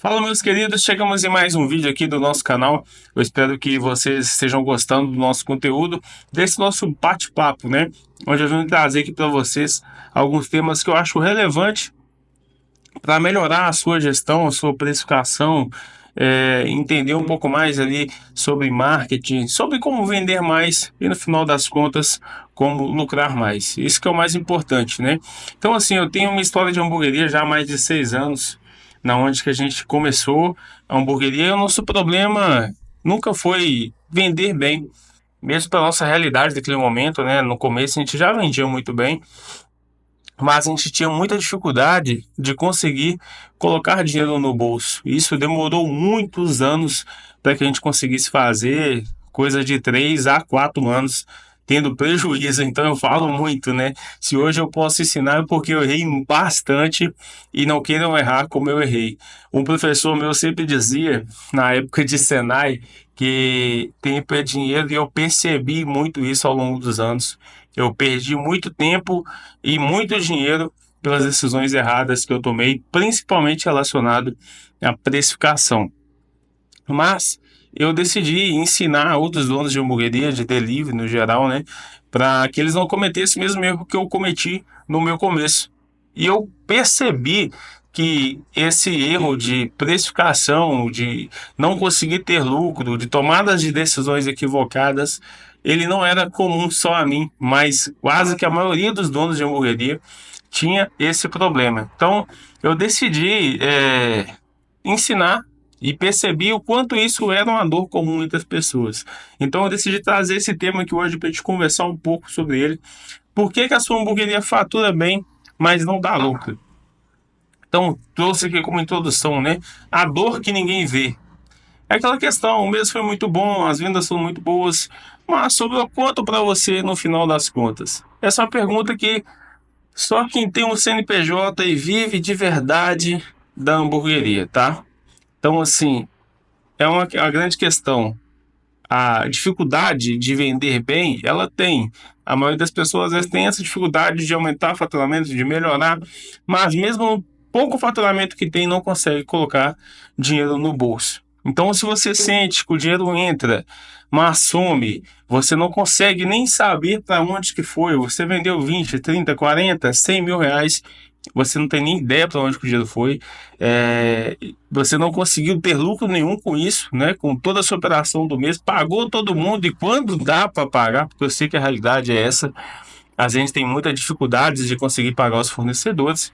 Fala, meus queridos, chegamos em mais um vídeo aqui do nosso canal. Eu espero que vocês estejam gostando do nosso conteúdo, desse nosso bate-papo, né? Onde eu vim trazer aqui para vocês alguns temas que eu acho relevante para melhorar a sua gestão, a sua precificação, entender um pouco mais ali sobre marketing, sobre como vender mais e no final das contas como lucrar mais. Isso que é o mais importante, né? Então assim, eu tenho uma história de hamburgueria já há mais de 6 anos, na onde que a gente começou a hamburgueria. E o nosso problema nunca foi vender bem, mesmo pela nossa realidade daquele momento, né? No começo a gente já vendia muito bem, mas a gente tinha muita dificuldade de conseguir colocar dinheiro no bolso. Isso demorou muitos anos para que a gente conseguisse fazer, coisa de 3 a 4 anos, tendo prejuízo. Então eu falo muito, né? Se hoje eu posso ensinar é porque eu errei bastante e não queiram errar como eu errei. Um professor meu sempre dizia, na época de Senai, que tempo é dinheiro, e eu percebi muito isso ao longo dos anos. Eu perdi muito tempo e muito dinheiro pelas decisões erradas que eu tomei, principalmente relacionado à precificação. Mas eu decidi ensinar outros donos de hamburgueria, de delivery no geral, né, para que eles não cometessem o mesmo erro que eu cometi no meu começo. E eu percebi que esse erro de precificação, de não conseguir ter lucro, de tomadas de decisões equivocadas, ele não era comum só a mim, mas quase que a maioria dos donos de hamburgueria tinha esse problema. Então eu decidi ensinar e percebi o quanto isso era uma dor comum entre as pessoas. Então eu decidi trazer esse tema aqui hoje para a gente conversar um pouco sobre ele. Por que a sua hamburgueria fatura bem, mas não dá lucro? Então trouxe aqui como introdução, né? A dor que ninguém vê. É aquela questão, o mês foi muito bom, as vendas são muito boas, mas sobrou quanto para você no final das contas? Essa é uma pergunta que só quem tem um CNPJ e vive de verdade da hamburgueria, tá? Então, assim, é uma grande questão. A dificuldade de vender bem, ela tem. A maioria das pessoas às vezes tem essa dificuldade de aumentar o faturamento, de melhorar, mas mesmo no pouco faturamento que tem, não consegue colocar dinheiro no bolso. Então, se você sente que o dinheiro entra, mas some, você não consegue nem saber para onde que foi. Você vendeu 20, 30, 40, 100 mil reais, você não tem nem ideia para onde que o dinheiro foi. Você não conseguiu ter lucro nenhum com isso, né? Com toda a sua operação do mês, pagou todo mundo e quando dá para pagar, porque eu sei que a realidade é essa, a gente tem muita dificuldade de conseguir pagar os fornecedores.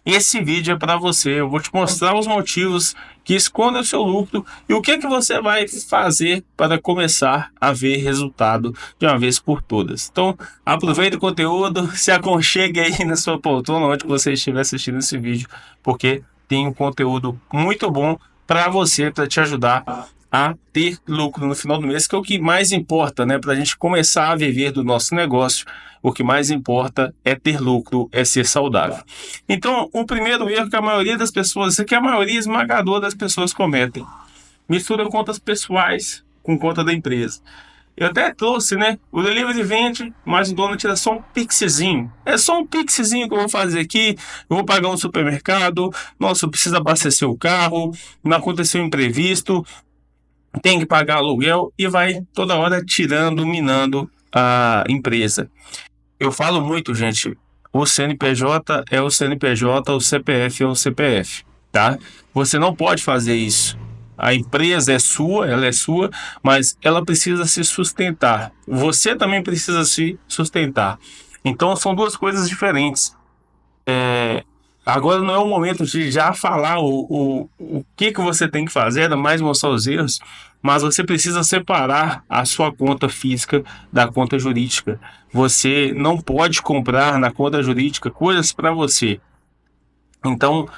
Esse vídeo é para você. Eu vou te mostrar os motivos que escondem o seu lucro e o que você vai fazer para começar a ver resultado de uma vez por todas. Então, aproveite o conteúdo, se aconchegue aí na sua poltrona onde você estiver assistindo esse vídeo, porque tem um conteúdo muito bom para você, para te ajudar a ter lucro no final do mês, que é o que mais importa, né? Para a gente começar a viver do nosso negócio, o que mais importa é ter lucro, é ser saudável. Então, o primeiro erro que a maioria das pessoas, isso aqui é a maioria esmagadora das pessoas cometem, mistura contas pessoais com conta da empresa. Eu até trouxe, né? O delivery vende, mas o dono tira só um pixezinho. É só um pixezinho que eu vou fazer aqui. Eu vou pagar um supermercado. Nossa, eu preciso abastecer o carro. Não aconteceu um imprevisto. Tem que pagar aluguel e vai toda hora tirando, minando a empresa. Eu falo muito, gente. O CNPJ é o CNPJ, o CPF é o CPF, tá? Você não pode fazer isso. A empresa é sua, ela é sua, mas ela precisa se sustentar. Você também precisa se sustentar. Então são duas coisas diferentes. Agora não é o momento de já falar o que você tem que fazer, ainda mais mostrar os erros, mas você precisa separar a sua conta física da conta jurídica. Você não pode comprar na conta jurídica coisas para você. Então,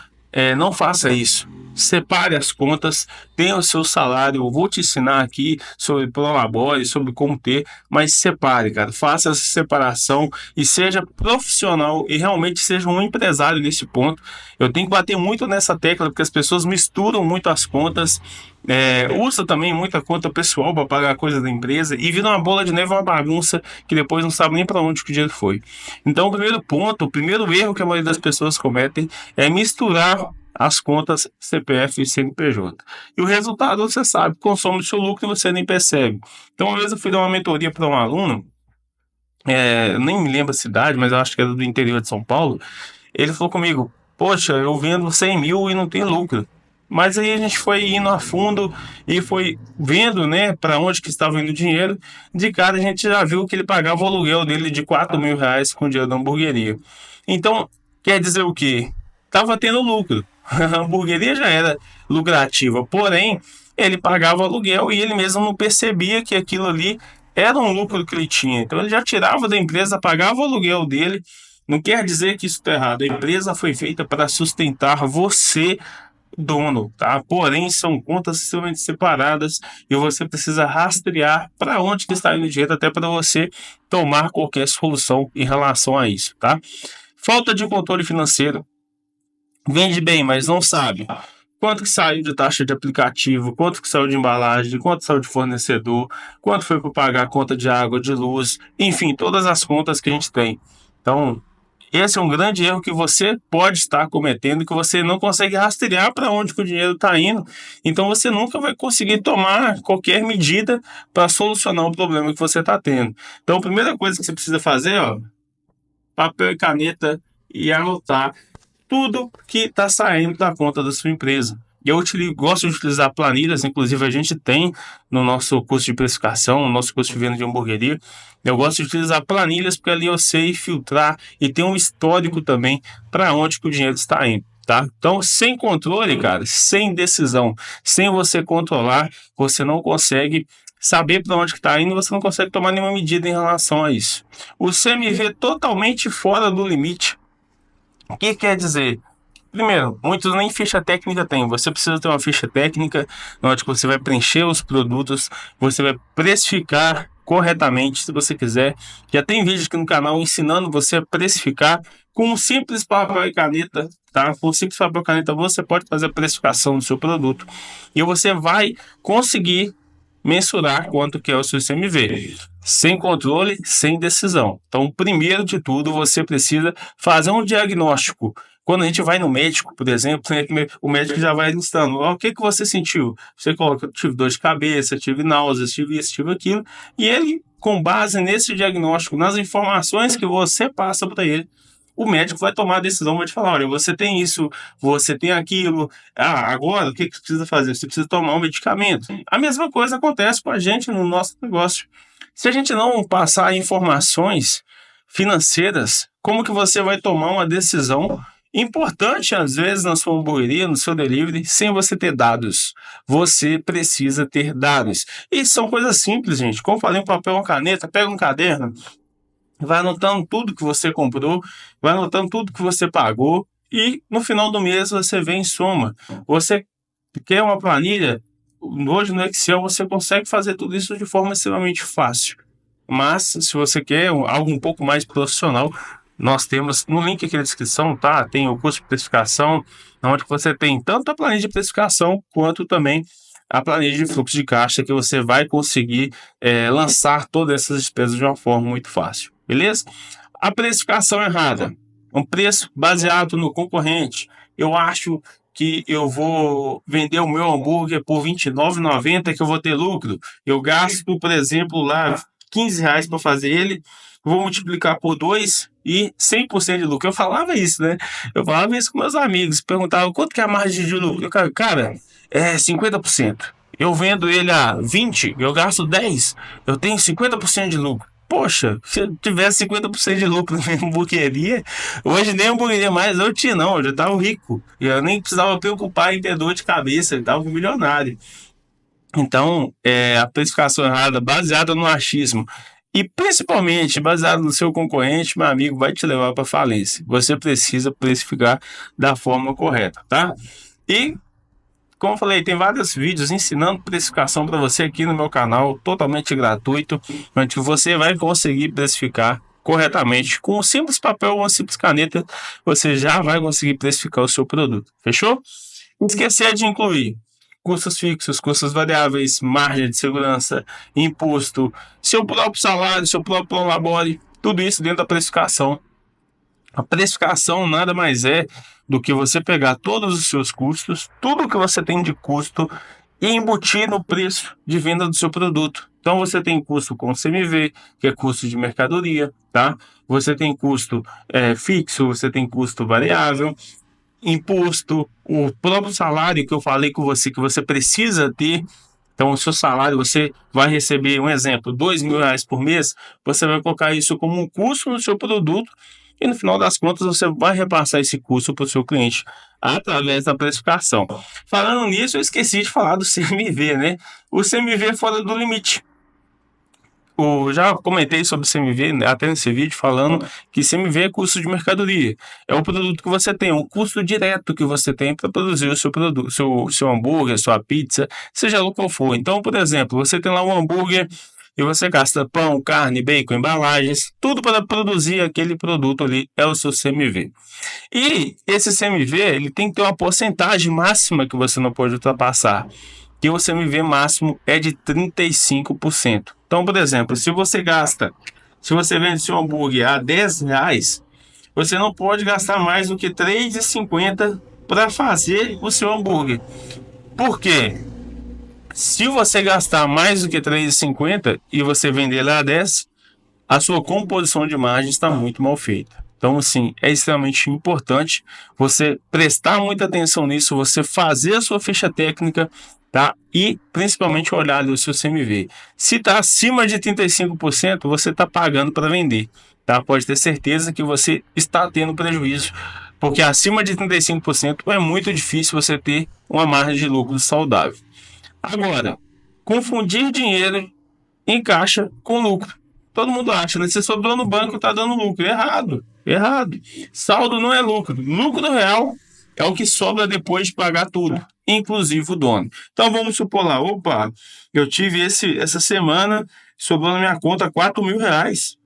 não faça isso. Separe as contas, tenha o seu salário. Eu vou te ensinar aqui sobre Prolabore, sobre como ter, mas separe, cara. Faça essa separação e seja profissional e realmente seja um empresário nesse ponto. Eu tenho que bater muito nessa tecla porque as pessoas misturam muito as contas, usa também muita conta pessoal para pagar coisa da empresa e vira uma bola de neve, uma bagunça que depois não sabe nem para onde que o dinheiro foi. Então, o primeiro ponto, o primeiro erro que a maioria das pessoas cometem é misturar as contas CPF e CNPJ. E o resultado, você sabe, consome o seu lucro e você nem percebe. Então, uma vez eu fui dar uma mentoria para um aluno, nem me lembro a cidade, mas eu acho que era do interior de São Paulo. Ele falou comigo: poxa, eu vendo 100 mil e não tem lucro. Mas aí a gente foi indo a fundo e foi vendo, né, para onde que estava indo o dinheiro. De cara a gente já viu que ele pagava o aluguel dele de 4 mil reais com o dinheiro da hamburgueria. Então, quer dizer o quê? Tava tendo lucro. A hamburgueria já era lucrativa, porém, ele pagava o aluguel e ele mesmo não percebia que aquilo ali era um lucro que ele tinha. Então ele já tirava da empresa, pagava o aluguel dele. Não quer dizer que isso está errado. A empresa foi feita para sustentar você, dono, tá? Porém, são contas extremamente separadas e você precisa rastrear para onde que está indo o dinheiro até para você tomar qualquer solução em relação a isso, tá? Falta de controle financeiro. Vende bem, mas não sabe quanto que saiu de taxa de aplicativo, quanto que saiu de embalagem, quanto saiu de fornecedor, quanto foi para pagar a conta de água, de luz, enfim, todas as contas que a gente tem. Então, esse é um grande erro que você pode estar cometendo, que você não consegue rastrear para onde que o dinheiro está indo. Então, você nunca vai conseguir tomar qualquer medida para solucionar o problema que você está tendo. Então, a primeira coisa que você precisa fazer, ó, papel e caneta e anotar tudo que está saindo da conta da sua empresa. Eu gosto de utilizar planilhas, inclusive a gente tem no nosso curso de precificação, no nosso curso de venda de hamburgueria. Eu gosto de utilizar planilhas porque ali eu sei filtrar e tem um histórico também para onde que o dinheiro está indo. Tá? Então, sem controle, cara, sem decisão, sem você controlar, você não consegue saber para onde que está indo, você não consegue tomar nenhuma medida em relação a isso. O CMV totalmente fora do limite. O que quer dizer? Primeiro, muitos nem ficha técnica têm. Você precisa ter uma ficha técnica na hora que você vai preencher os produtos, você vai precificar corretamente, se você quiser. Já tem vídeo aqui no canal ensinando você a precificar com um simples papel e caneta, tá? Com um simples papel e caneta você pode fazer a precificação do seu produto e você vai conseguir mensurar quanto que é o seu CMV. Sem controle, sem decisão. Então, primeiro de tudo, você precisa fazer um diagnóstico. Quando a gente vai no médico, por exemplo, o médico já vai listando: o que você sentiu? Você coloca: eu tive dor de cabeça, tive náuseas, tive isso, tive aquilo. E ele, com base nesse diagnóstico, nas informações que você passa para ele, o médico vai tomar a decisão, vai te falar: olha, você tem isso, você tem aquilo. Agora o que você precisa fazer? Você precisa tomar um medicamento. A mesma coisa acontece com a gente no nosso negócio. Se a gente não passar informações financeiras, como que você vai tomar uma decisão importante, às vezes, na sua hamburgueria, no seu delivery, sem você ter dados? Você precisa ter dados. E são coisas simples, gente. Como eu falei, um papel, uma caneta, pega um caderno, vai anotando tudo que você comprou, vai anotando tudo que você pagou e no final do mês você vê em soma. Você quer uma planilha? Hoje no Excel você consegue fazer tudo isso de forma extremamente fácil. Mas se você quer algo um pouco mais profissional, nós temos no link aqui na descrição, tá? Tem o curso de precificação, onde você tem tanto a planilha de precificação quanto também a planilha de fluxo de caixa, que você vai conseguir lançar todas essas despesas de uma forma muito fácil, beleza? A precificação errada, um preço baseado no concorrente. Eu acho que eu vou vender o meu hambúrguer por R$ 29,90 que eu vou ter lucro. Eu gasto, por exemplo, lá R$ 15 para fazer ele, vou multiplicar por 2 e 100% de lucro. Eu falava isso, né? Eu falava isso com meus amigos, perguntavam quanto que é a margem de lucro. Cara, é 50%. Eu vendo ele a 20, eu gasto 10, eu tenho 50% de lucro. Poxa, se eu tivesse 50% de lucro na minha hamburgueria, hoje nem hamburgueria mais eu tinha, não, eu já estava rico. E eu nem precisava preocupar em ter dor de cabeça, eu estava milionário. Então, a precificação errada, baseada no achismo e principalmente baseado no seu concorrente, meu amigo, vai te levar para falência. Você precisa precificar da forma correta, tá? E, como eu falei, tem vários vídeos ensinando precificação para você aqui no meu canal, totalmente gratuito, onde você vai conseguir precificar corretamente. Com um simples papel ou uma simples caneta, você já vai conseguir precificar o seu produto. Fechou? Não esquecer de incluir custos fixos, custos variáveis, margem de segurança, imposto, seu próprio salário, seu próprio labore, tudo isso dentro da precificação A precificação nada mais é do que você pegar todos os seus custos, tudo que você tem de custo, e embutir no preço de venda do seu produto. Então você tem custo com CMV, que é custo de mercadoria, tá? Você tem custo fixo, você tem custo variável, imposto, o próprio salário que eu falei com você que você precisa ter. Então, o seu salário, você vai receber, um exemplo, R$ 2.000 por mês, você vai colocar isso como um custo no seu produto e no final das contas você vai repassar esse custo para o seu cliente através da precificação. Falando nisso, eu esqueci de falar do CMV, né? O CMV é fora do limite. Já comentei sobre CMV, né, até nesse vídeo, falando que CMV é custo de mercadoria. É o produto que você tem, um custo direto que você tem para produzir o seu produto, seu hambúrguer, sua pizza, seja lá qual for. Então, por exemplo, você tem lá um hambúrguer e você gasta pão, carne, bacon, embalagens, tudo para produzir aquele produto ali, é o seu CMV. E esse CMV, ele tem que ter uma porcentagem máxima que você não pode ultrapassar, que o CMV máximo é de 35%. Então, por exemplo, se você vende seu hambúrguer a R$ 10, você não pode gastar mais do que R$ 3,50 para fazer o seu hambúrguer. Por quê? Se você gastar mais do que R$ 3,50 e você vender lá a 10, a sua composição de margem está muito mal feita. Então, assim, é extremamente importante você prestar muita atenção nisso, você fazer a sua ficha técnica, tá? E principalmente olhar ali o seu CMV. Se está acima de 35%, você está pagando para vender, tá? Pode ter certeza que você está tendo prejuízo, porque acima de 35% é muito difícil você ter uma margem de lucro saudável. Agora, confundir dinheiro em caixa com lucro. Todo mundo acha, né? Se sobrou no banco, tá dando lucro. Errado, errado. Saldo não é lucro. Lucro real é o que sobra depois de pagar tudo, inclusive o dono. Então vamos supor lá, opa, eu tive essa semana, sobrou na minha conta R$ 4.000.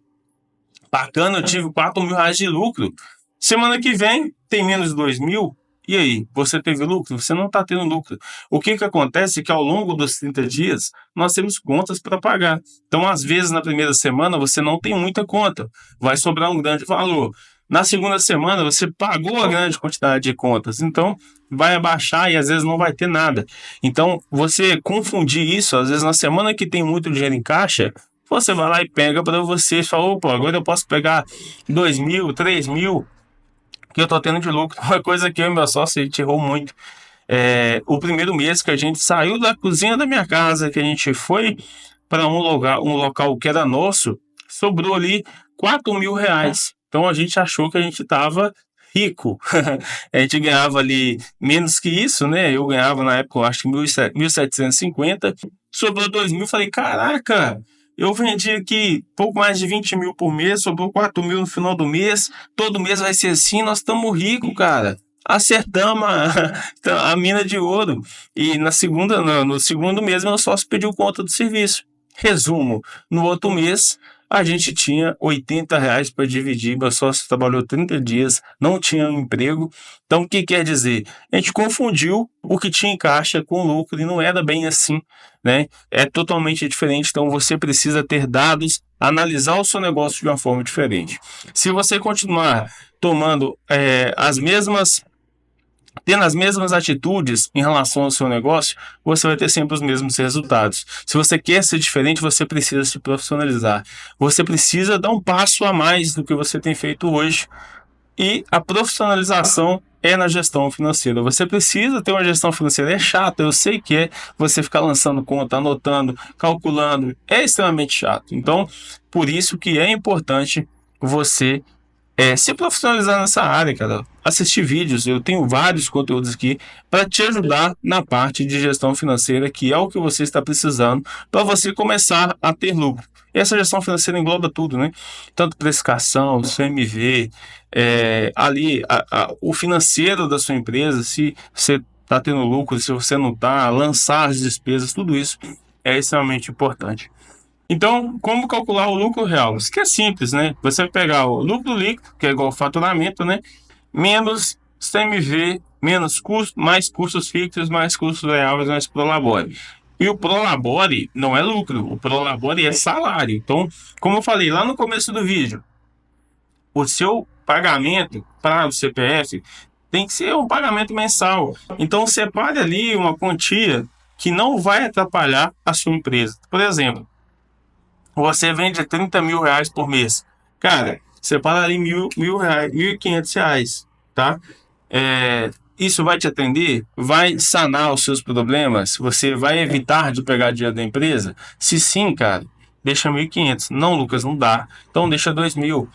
Bacana, eu tive R$ 4.000 de lucro. Semana que vem tem menos 2.000. E aí, você teve lucro? Você não está tendo lucro. O que acontece é que ao longo dos 30 dias, nós temos contas para pagar. Então, às vezes, na primeira semana, você não tem muita conta. Vai sobrar um grande valor. Na segunda semana, você pagou a grande quantidade de contas. Então, vai abaixar e às vezes não vai ter nada. Então, você confundir isso, às vezes na semana que tem muito dinheiro em caixa, você vai lá e pega para você e fala, opa, agora eu posso pegar 2.000, 3.000 que eu tô tendo de lucro. Uma coisa que eu e meu sócio, a gente errou muito. O primeiro mês que a gente saiu da cozinha da minha casa, que a gente foi para um local que era nosso, sobrou ali R$ 4.000. Então a gente achou que a gente estava rico. A gente ganhava ali menos que isso, né? Eu ganhava na época, eu acho que 1.750. Sobrou 2.000. Falei, caraca, eu vendi aqui pouco mais de 20.000 por mês, sobrou 4.000 no final do mês. Todo mês vai ser assim, nós estamos ricos, cara. Acertamos a mina de ouro. E no segundo mês, meu sócio pediu conta do serviço. Resumo, no outro mês, a gente tinha R$ 80 para dividir. Meu sócio trabalhou 30 dias, não tinha um emprego. Então, o que quer dizer? A gente confundiu o que tinha em caixa com lucro e não era bem assim, né? É totalmente diferente. Então, você precisa ter dados, analisar o seu negócio de uma forma diferente. Se você continuar tomando tendo as mesmas atitudes em relação ao seu negócio, você vai ter sempre os mesmos resultados. Se você quer ser diferente, você precisa se profissionalizar. Você precisa dar um passo a mais do que você tem feito hoje. E a profissionalização é na gestão financeira. Você precisa ter uma gestão financeira. É chato, eu sei que é. Você ficar lançando conta, anotando, calculando, é extremamente chato. Então, por isso que é importante você se profissionalizar nessa área, cara. Assistir vídeos, eu tenho vários conteúdos aqui para te ajudar na parte de gestão financeira, que é o que você está precisando para você começar a ter lucro. E essa gestão financeira engloba tudo, né? Tanto precificação, CMV, ali o financeiro da sua empresa, se você está tendo lucro, se você não está, lançar as despesas, tudo isso é extremamente importante. Então, como calcular o lucro real? Isso que é simples, né? Você vai pegar o lucro líquido, que é igual ao faturamento, né? Menos CMV, menos custo, mais custos fixos, mais custos variáveis, mais Prolabore. E o Prolabore não é lucro, o Prolabore é salário. Então, como eu falei lá no começo do vídeo, o seu pagamento para o CPF tem que ser um pagamento mensal. Então, separe ali uma quantia que não vai atrapalhar a sua empresa. Por exemplo, você vende 30 mil reais por mês. Cara, separa ali mil reais, R$ 1.500, tá? Isso vai te atender? Vai sanar os seus problemas? Você vai evitar de pegar dinheiro da empresa? Se sim, cara, deixa 1.500. Não, Lucas, não dá. Então deixa 2.000.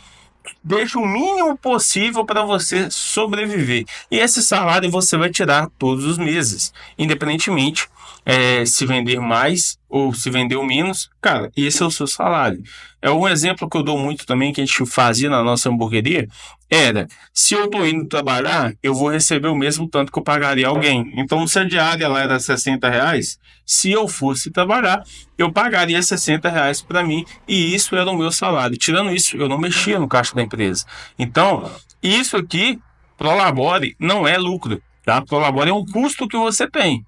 Deixa o mínimo possível para você sobreviver. E esse salário você vai tirar todos os meses, independentemente se vender mais ou se vender menos. Cara, esse é o seu salário. É um exemplo que eu dou muito também, que a gente fazia na nossa hamburgueria, era, se eu estou indo trabalhar, eu vou receber o mesmo tanto que eu pagaria alguém. Então, se a diária lá era R$ 60, se eu fosse trabalhar, eu pagaria R$ 60 para mim, e isso era o meu salário. Tirando isso, eu não mexia no caixa da empresa. Então, isso aqui, Prolabore, não é lucro, tá? Prolabore é um custo que você tem,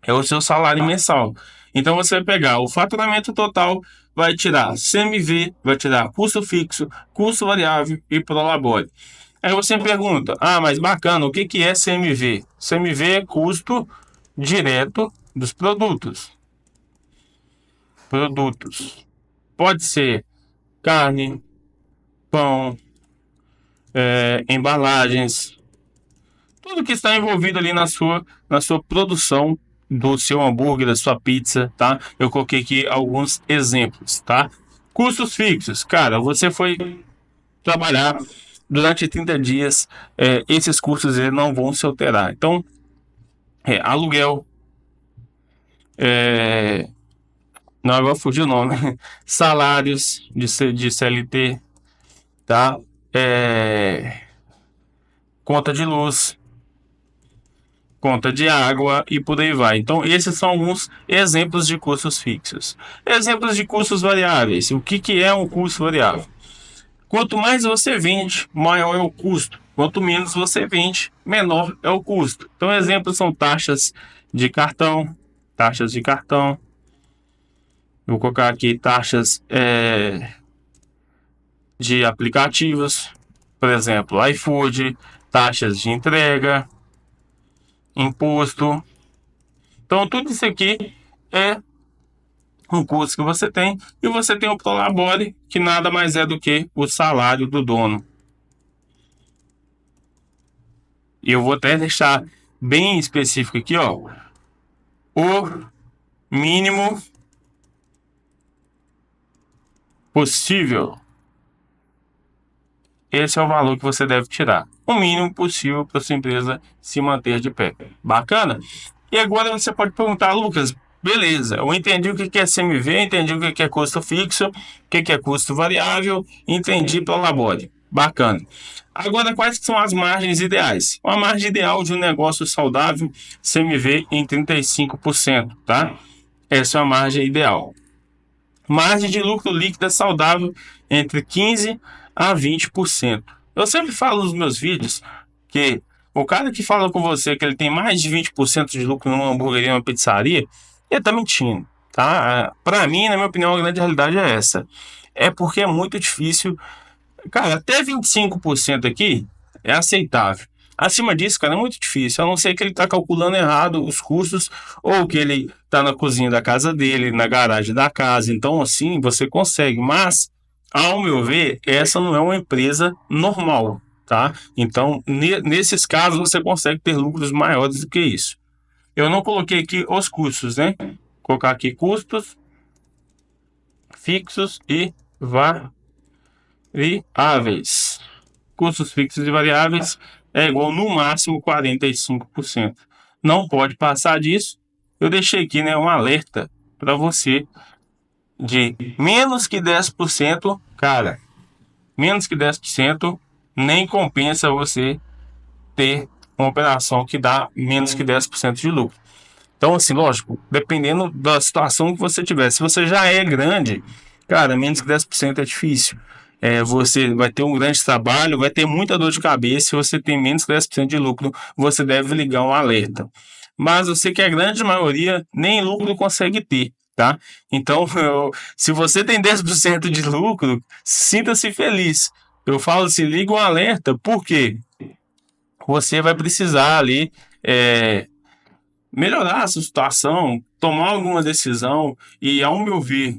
é o seu salário mensal. Então, você vai pegar o faturamento total, vai tirar CMV, vai tirar custo fixo, custo variável e Prolabore. Aí você me pergunta, mas bacana, o que que é CMV? CMV é custo direto dos produtos. Pode ser carne, pão, embalagens, tudo que está envolvido ali na sua produção do seu hambúrguer, da sua pizza, tá? Eu coloquei aqui alguns exemplos, tá? Custos fixos, cara, você foi trabalhar durante 30 dias, esses custos eles não vão se alterar. Então, aluguel, não, agora fugiu o nome, salários de CLT, tá? Conta de luz, conta de água e por aí vai. Então, esses são alguns exemplos de custos fixos. Exemplos de custos variáveis. O que que é um custo variável? Quanto mais você vende, maior é o custo. Quanto menos você vende, menor é o custo. Então, exemplos são taxas de cartão. Vou colocar aqui taxas de aplicativos, por exemplo, iFood, taxas de entrega, imposto. Então, tudo isso aqui é um custo que você tem, e você tem o Prolabore, que nada mais é do que o salário do dono. E eu vou até deixar bem específico aqui, ó, o mínimo possível. Esse é o valor que você deve tirar. O mínimo possível para sua empresa se manter de pé. Bacana? E agora você pode perguntar, Lucas, beleza, eu entendi o que é CMV, entendi o que é custo fixo, o que é custo variável, entendi Prolabore. Bacana. Agora, quais são as margens ideais? Uma margem ideal de um negócio saudável, CMV em 35%, tá? Essa é a margem ideal. Margem de lucro líquida saudável entre 15% a 20%. Eu sempre falo nos meus vídeos que o cara que fala com você que ele tem mais de 20% de lucro numa hamburgueria, numa pizzaria, ele tá mentindo, tá? Para mim, na minha opinião, a grande realidade é essa. É porque é muito difícil. Cara, até 25% aqui é aceitável. Acima disso, cara, é muito difícil. A não ser que ele tá calculando errado os custos, ou que ele tá na cozinha da casa dele, na garagem da casa. Então, assim, você consegue. Mas, ao meu ver, essa não é uma empresa normal, tá? Então, nesses casos, você consegue ter lucros maiores do que isso. Eu não coloquei aqui os custos, né? Vou colocar aqui custos fixos e variáveis. Custos fixos e variáveis é igual no máximo 45%. Não pode passar disso. Eu deixei aqui, né, um alerta para você de menos que 10%, cara. Menos que 10% nem compensa você ter uma operação que dá menos que 10% de lucro. Então, assim, lógico, dependendo da situação que você tiver. Se você já é grande, cara, menos que 10% é difícil. Você vai ter um grande trabalho, vai ter muita dor de cabeça. Se você tem menos que 10% de lucro, você deve ligar um alerta. Mas eu sei que a grande maioria nem lucro consegue ter, tá? Então, se você tem 10% de lucro, sinta-se feliz. Eu falo assim, liga um alerta, porque você vai precisar ali melhorar a sua situação, tomar alguma decisão, e ao meu ver,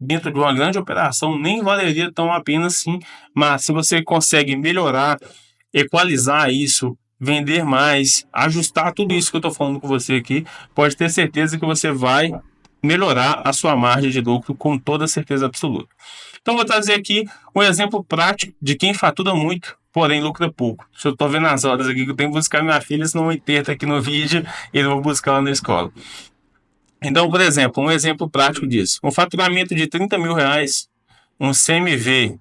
dentro de uma grande operação, nem valeria tão a pena assim, mas se você consegue melhorar, equalizar isso, vender mais, ajustar tudo isso que eu estou falando com você aqui, pode ter certeza que você vai melhorar a sua margem de lucro com toda certeza absoluta. Então, vou trazer aqui um exemplo prático de quem fatura muito, porém lucra pouco. Se eu estou vendo as horas aqui que eu tenho que buscar minha filha, senão eu enterro aqui no vídeo e eu vou buscar ela na escola. Então, por exemplo, um exemplo prático disso. Um faturamento de 30 mil reais, um CMV,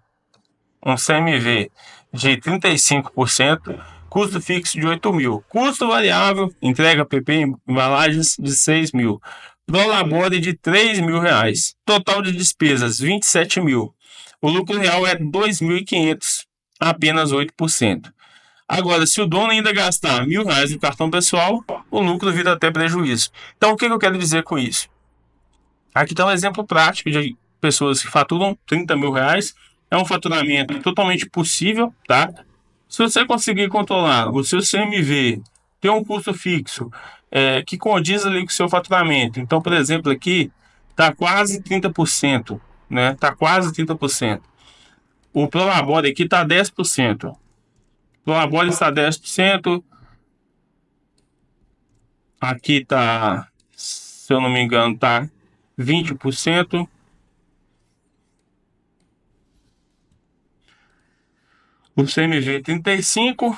um CMV de 35%, custo fixo de 8 mil, custo variável, entrega PP, embalagens de 6 mil, prolabore de 3 mil reais, total de despesas 27 mil, o lucro real é 2.500, apenas 8%. Agora, se o dono ainda gastar R$ 1.000 no cartão pessoal, o lucro vira até prejuízo. Então, o que eu quero dizer com isso? Aqui está um exemplo prático de pessoas que faturam 30 mil reais. É um faturamento totalmente possível, tá? Se você conseguir controlar o seu CMV, ter um custo fixo que condiz ali com o seu faturamento. Então, por exemplo, aqui está quase 30%, né? Está quase 30%. O Prolabore aqui está 10%. O Prolabore está 10%. Aqui está, se eu não me engano, está 20%. O CMV 35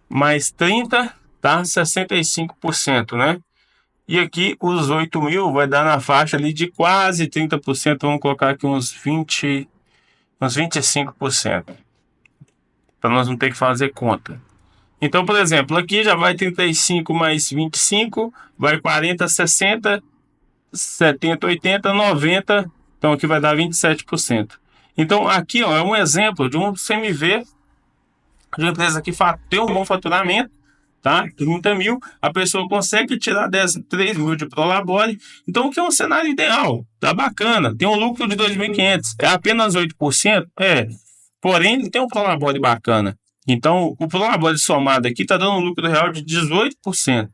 mais 30 tá 65%, né? E aqui os 8 mil vai dar na faixa ali de quase 30%. Vamos colocar aqui uns 25%, para nós não ter que fazer conta. Então, por exemplo, aqui já vai 35 mais 25, vai 40, 60, 70, 80, 90. Então aqui vai dar 27%. Então aqui, ó, é um exemplo de um CMV de uma empresa que tem um bom faturamento, tá? 30 mil, a pessoa consegue tirar 3 mil de Prolabore. Então, o que é um cenário ideal? Tá bacana, tem um lucro de 2.500, é apenas 8%? É, porém, tem um Prolabore bacana. Então, o Prolabore somado aqui está dando um lucro real de 18%.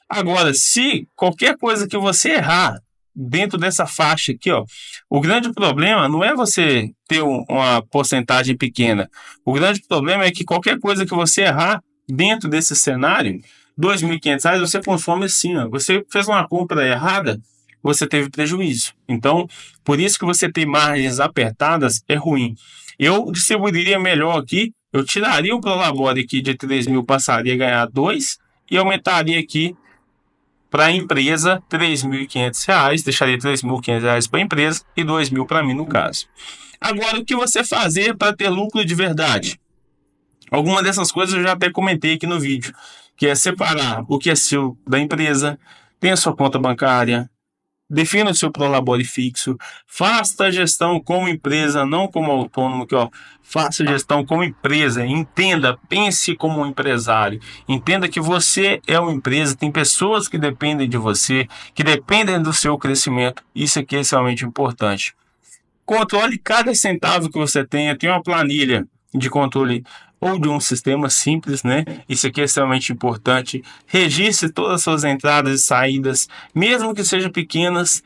Agora, se qualquer coisa que você errar dentro dessa faixa aqui, ó, o grande problema não é você ter uma porcentagem pequena. O grande problema é que qualquer coisa que você errar dentro desse cenário, R$ 2.500 você consome assim, ó. Você fez uma compra errada, você teve prejuízo. Então, por isso que você ter margens apertadas é ruim. Eu distribuiria melhor aqui, eu tiraria o Prolabore aqui de 3 mil, passaria a ganhar 2 e aumentaria aqui para a empresa R$ 3.500, deixaria R$ 3.500 para a empresa e 2 mil para mim no caso. Agora, o que você fazer para ter lucro de verdade? Alguma dessas coisas eu já até comentei aqui no vídeo, que é separar o que é seu da empresa, tem a sua conta bancária, defina o seu Prolabore fixo, faça a gestão como empresa, não como autônomo, que ó, faça a gestão como empresa, entenda, pense como um empresário, entenda que você é uma empresa, tem pessoas que dependem de você, que dependem do seu crescimento, isso aqui é extremamente importante. Controle cada centavo que você tenha, tem uma planilha de controle ou de um sistema simples, né? Isso aqui é extremamente importante. Registre todas as suas entradas e saídas, mesmo que sejam pequenas.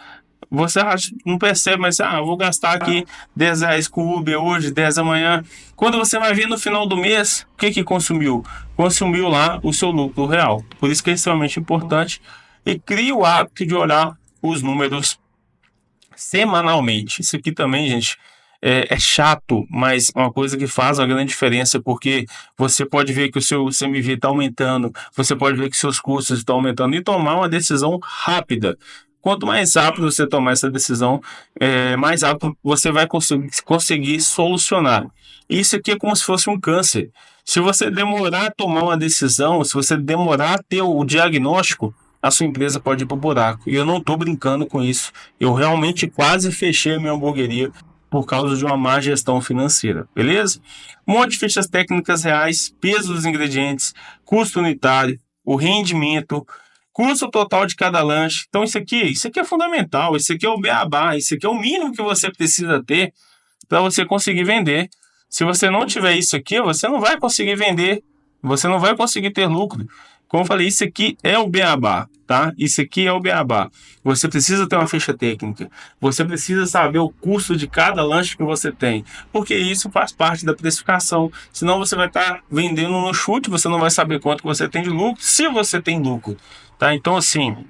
Você não percebe, mas vou gastar aqui R$ 10 com o Uber hoje, 10 amanhã. Quando você vai ver no final do mês, o que consumiu? Consumiu lá o seu lucro real. Por isso que é extremamente importante. E crie o hábito de olhar os números semanalmente. Isso aqui também, gente, é chato, mas é uma coisa que faz uma grande diferença, porque você pode ver que o seu CMV está aumentando, você pode ver que seus custos estão aumentando e tomar uma decisão rápida. Quanto mais rápido você tomar essa decisão, mais rápido você vai conseguir solucionar. Isso aqui é como se fosse um câncer. Se você demorar a tomar uma decisão, se você demorar a ter o diagnóstico, a sua empresa pode ir para o buraco. E eu não estou brincando com isso. Eu realmente quase fechei a minha hamburgueria por causa de uma má gestão financeira, beleza? Um monte de fichas técnicas reais, peso dos ingredientes, custo unitário, o rendimento, custo total de cada lanche. Então isso aqui é fundamental, isso aqui é o beabá, isso aqui é o mínimo que você precisa ter para você conseguir vender Se você não tiver isso aqui, você não vai conseguir vender, você não vai conseguir ter lucro. Como eu falei, isso aqui é o beabá, tá? Isso aqui é o beabá. Você precisa ter uma ficha técnica. Você precisa saber o custo de cada lanche que você tem, porque isso faz parte da precificação. Senão você vai estar vendendo no chute, você não vai saber quanto que você tem de lucro, se você tem lucro, tá? Então, assim,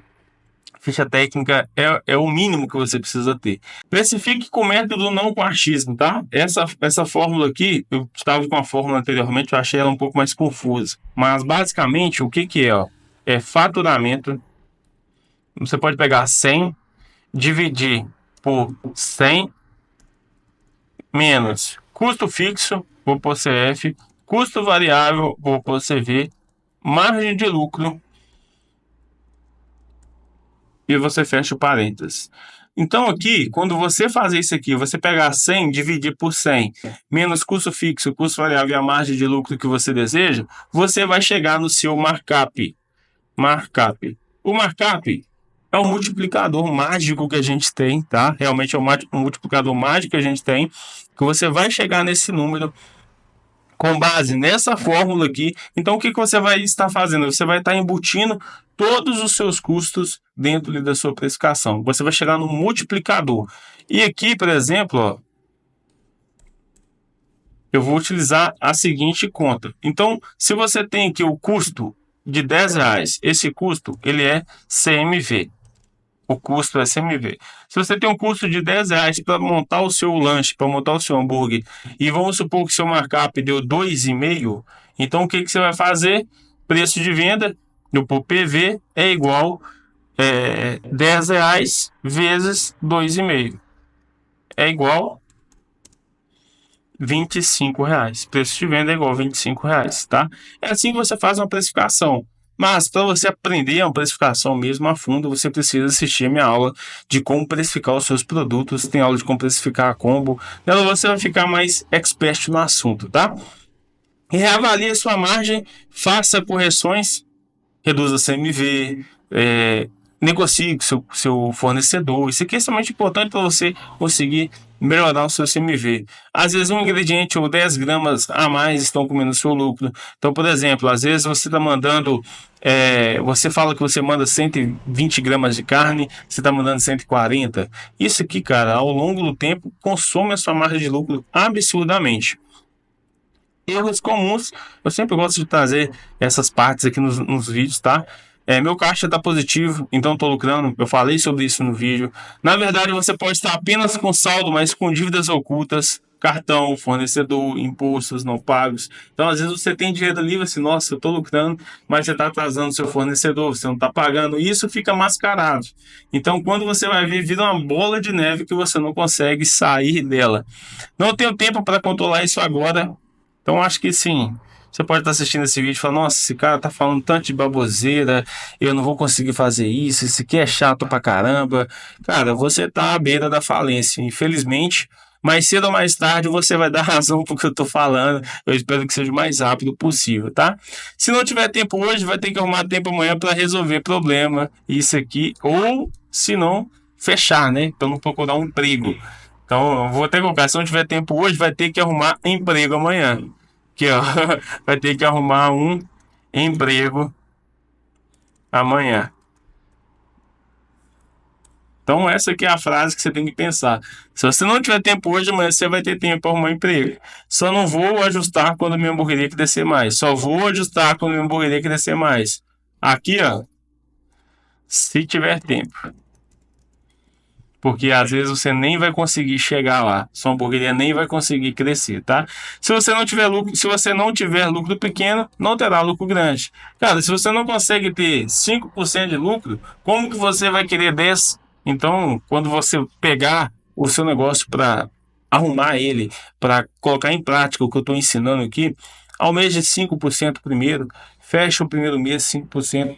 ficha técnica é o mínimo que você precisa ter. Precifique com método não com achismo, tá? Essa fórmula aqui, eu estava com a fórmula anteriormente, eu achei ela um pouco mais confusa. Mas basicamente, o que que é? Ó? É faturamento. Você pode pegar 100, dividir por 100, menos custo fixo, vou pôr CF, custo variável, vou pôr CV, margem de lucro, e você fecha o parênteses. Então aqui, quando você fazer isso aqui, você pegar 100, dividir por 100, menos custo fixo, custo variável e a margem de lucro que você deseja, você vai chegar no seu markup. O markup é um multiplicador mágico que a gente tem, tá? Realmente é um multiplicador mágico que a gente tem, que você vai chegar nesse número com base nessa fórmula aqui. Então, o que você vai estar fazendo? Você vai estar embutindo todos os seus custos dentro da sua precificação. Você vai chegar no multiplicador. E aqui, por exemplo, ó, eu vou utilizar a seguinte conta. Então, se você tem aqui o custo de R$10, esse custo ele é CMV. O custo é CMV. Se você tem um custo de R$10 para montar o seu lanche, para montar o seu hambúrguer, e vamos supor que seu markup deu 2,5, então o que você vai fazer? Preço de venda do PV é igual R$10 vezes 2,5. É igual R$25. Preço de venda é igual a R$25, tá? É assim que você faz uma precificação. Mas para você aprender uma precificação mesmo a fundo, você precisa assistir a minha aula de como precificar os seus produtos. Tem aula de como precificar a combo. Nela você vai ficar mais expert no assunto, tá? E reavalie a sua margem, faça correções, reduza CMV, negocie com seu fornecedor. Isso aqui é extremamente importante para você conseguir melhorar o seu CMV. Às vezes um ingrediente ou 10 gramas a mais estão comendo o seu lucro. Então, por exemplo, às vezes você está mandando, você fala que você manda 120 gramas de carne, você está mandando 140. Isso aqui, cara, ao longo do tempo, consome a sua margem de lucro absurdamente. Erros comuns, eu sempre gosto de trazer essas partes aqui nos vídeos, tá? Meu caixa está positivo, então estou lucrando. Eu falei sobre isso no vídeo. Na verdade, você pode estar apenas com saldo, mas com dívidas ocultas, cartão, fornecedor, impostos não pagos. Então, às vezes você tem dinheiro livre assim, nossa, eu estou lucrando, mas você está atrasando seu fornecedor, você não está pagando, e isso fica mascarado. Então, quando você vai ver, vira uma bola de neve que você não consegue sair dela. Não tenho tempo para controlar isso agora. Então, acho que sim. Você pode estar assistindo esse vídeo e falar, nossa, esse cara tá falando tanto de baboseira, eu não vou conseguir fazer isso aqui é chato pra caramba. Cara, você tá à beira da falência, infelizmente. Mais cedo ou mais tarde você vai dar razão pro que eu tô falando. Eu espero que seja o mais rápido possível, tá? Se não tiver tempo hoje, vai ter que arrumar tempo amanhã para resolver problema. Isso aqui, ou se não, fechar, né? Para não procurar um emprego. Então, eu vou até colocar, se não tiver tempo hoje, vai ter que arrumar emprego amanhã. Aqui, ó, vai ter que arrumar um emprego amanhã. Então, essa aqui é a frase que você tem que pensar. Se você não tiver tempo hoje, amanhã você vai ter tempo para arrumar emprego. Só não vou ajustar quando minha hamburgueria crescer mais. Só vou ajustar quando minha hamburgueria crescer mais. Aqui, ó, se tiver tempo. Porque às vezes você nem vai conseguir chegar lá, sua hamburgueria nem vai conseguir crescer, tá? Se você não tiver lucro, se você não tiver lucro pequeno, não terá lucro grande. Cara, se você não consegue ter 5% de lucro, como que você vai querer 10? Então, quando você pegar o seu negócio para arrumar ele, para colocar em prática o que eu estou ensinando aqui, ao mês de 5% primeiro, fecha o primeiro mês 5%.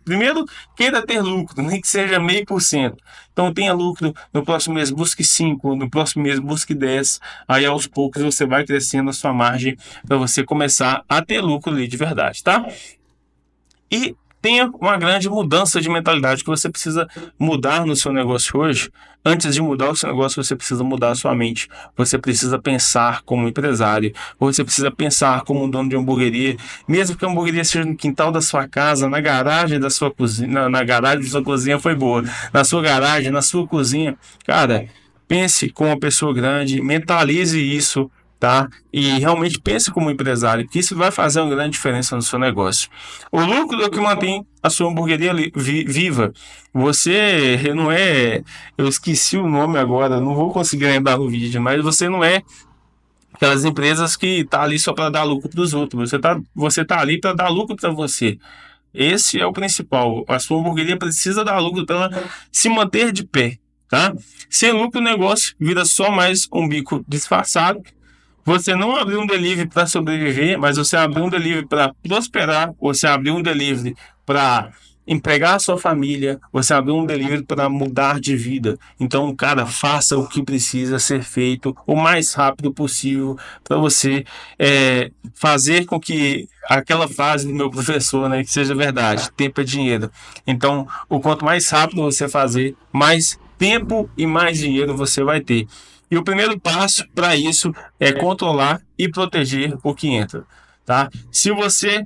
Primeiro, queira ter lucro, nem que seja 0,5%. Então, tenha lucro, no próximo mês busque 5%, no próximo mês busque 10%. Aí, aos poucos, você vai crescendo a sua margem para você começar a ter lucro ali de verdade, tá? E tenha uma grande mudança de mentalidade que você precisa mudar no seu negócio hoje. Antes de mudar o seu negócio, você precisa mudar a sua mente. Você precisa pensar como empresário. Você precisa pensar como um dono de hamburgueria. Mesmo que a hamburgueria seja no quintal da sua casa, na garagem da sua cozinha. Na garagem da sua cozinha foi boa. Na sua garagem, na sua cozinha. Cara, pense como uma pessoa grande. Mentalize isso, tá? E realmente pense como empresário, que isso vai fazer uma grande diferença no seu negócio. O lucro é o que mantém a sua hamburgueria viva. Você não é, eu esqueci o nome agora, não vou conseguir lembrar no vídeo, mas você não é aquelas empresas que tá ali só para dar lucro para os outros. Você tá ali para dar lucro para você. Esse é o principal. A sua hamburgueria precisa dar lucro para ela se manter de pé, tá? Sem lucro, o negócio vira só mais um bico disfarçado. Você não abriu um delivery para sobreviver, mas você abriu um delivery para prosperar, você abriu um delivery para empregar a sua família, você abriu um delivery para mudar de vida. Então, cara, faça o que precisa ser feito o mais rápido possível para você fazer com que aquela frase do meu professor, né, que seja verdade, tempo é dinheiro. Então, o quanto mais rápido você fazer, mais tempo e mais dinheiro você vai ter. E o primeiro passo para isso é controlar e proteger o que entra, tá? Se você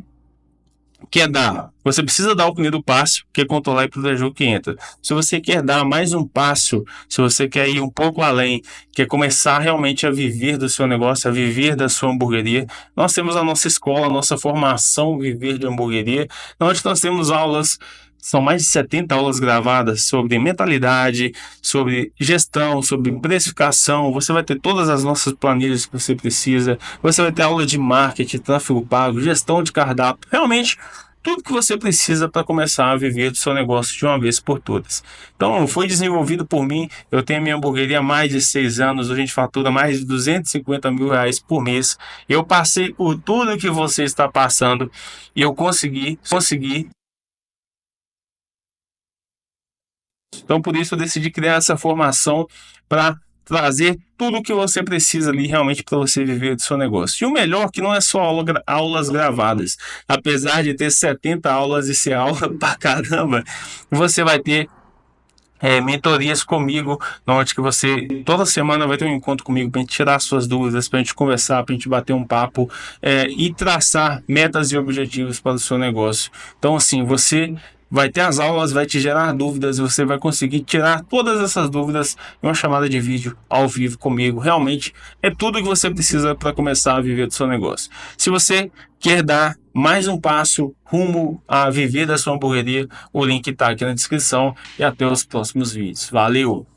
quer dar, você precisa dar o primeiro passo, que é controlar e proteger o que entra. Se você quer dar mais um passo, se você quer ir um pouco além, quer começar realmente a viver do seu negócio, a viver da sua hamburgueria, nós temos a nossa escola, a nossa formação Viver de Hamburgueria, onde nós temos aulas. São mais de 70 aulas gravadas sobre mentalidade, sobre gestão, sobre precificação. Você vai ter todas as nossas planilhas que você precisa. Você vai ter aula de marketing, tráfego pago, gestão de cardápio. Realmente, tudo que você precisa para começar a viver do seu negócio de uma vez por todas. Então, foi desenvolvido por mim. Eu tenho a minha hamburgueria há mais de 6 anos. A gente fatura mais de 250 mil reais por mês. Eu passei por tudo que você está passando e eu consegui. Então, por isso, eu decidi criar essa formação para trazer tudo o que você precisa ali realmente para você viver do seu negócio. E o melhor que não é só aulas gravadas. Apesar de ter 70 aulas e ser aula pra caramba, você vai ter mentorias comigo, onde que você toda semana vai ter um encontro comigo para gente tirar suas dúvidas, para gente conversar, para gente bater um papo e traçar metas e objetivos para o seu negócio. Então, assim, você vai ter as aulas, vai te gerar dúvidas, e você vai conseguir tirar todas essas dúvidas em uma chamada de vídeo ao vivo comigo. Realmente é tudo que você precisa para começar a viver do seu negócio. Se você quer dar mais um passo rumo a viver da sua hamburgueria, o link está aqui na descrição e até os próximos vídeos. Valeu!